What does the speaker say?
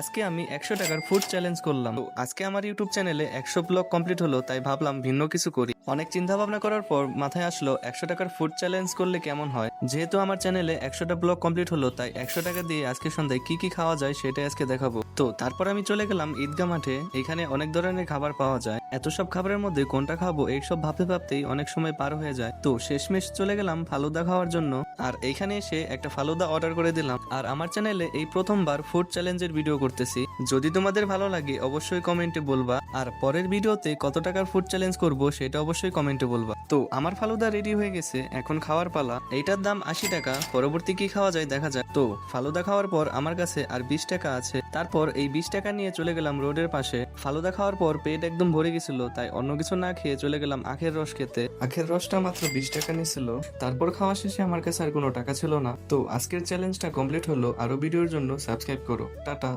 আজকে আমি 100 টাকার ফুড চ্যালেঞ্জ করলাম। তো আজকে আমার ইউটিউব চ্যানেলে 100 ব্লগ কমপ্লিট হলো, তাই ভাবলাম ভিন্ন কিছু করি। অনেক চিন্তা ভাবনা করার পর মাথায় আসলো 100 টাকার ফুড চ্যালেঞ্জ করলে কেমন হয়। যেহেতু আমার চ্যানেলে 100টা ব্লগ কমপ্লিট হলো, তাই 100 টাকা দিয়ে আজকে সন্ধ্যায় কি কি খাওয়া যায় সেটাই আজকে দেখাবো। তো তারপর আমি চলে গেলাম ঈদগাহ মাঠে। এখানে অনেক ধরনের খাবার পাওয়া যায়। এত সব খাবারের মধ্যে কোনটা খাবো এইসব ভাবতে ভাবতেই অনেক সময় পার হয়ে যায়। তো শেষমেশ চলে গেলাম ফালুদা খাওয়ার জন্য। আর এইখানে এসে একটা ফালুদা অর্ডার করে দিলাম। আর আমার চ্যানেলে এই প্রথমবার ফুড চ্যালেঞ্জের ভিডিও করতেছি। যদি তোমাদের ভালো লাগে অবশ্যই কমেন্টে বলবা, আর পরের ভিডিওতে কত টাকার ফুড চ্যালেঞ্জ করব সেটা অবশ্যই কমেন্টে বলবা। তো আমার ফালুদা রেডি হয়ে গেছে, এখন খাওয়ার পালা। এইটার দাম 80 টাকা। পরবর্তী কি খাওয়া যায় দেখা যায়। তো ফালুদা খাওয়ার পর আমার কাছে আর 20 টাকা আছে। তারপর এই 20 টাকা নিয়ে চলে গেলাম রোডের পাশে। ফালুদা খাওয়ার পর পেট একদম ভরে গেছিল, তাই অন্য কিছু না খেয়ে চলে গেলাম আখের রস খেতে। আখের রসটা মাত্র 20 টাকা নিয়েছিল। তারপর খাওয়া শেষে আমার কাছে আর কোনো টাকা ছিল না। তো আজকের চ্যালেঞ্জটা কমপ্লিট হলো। আরো ভিডিওর জন্য সাবস্ক্রাইব করো। টাটা।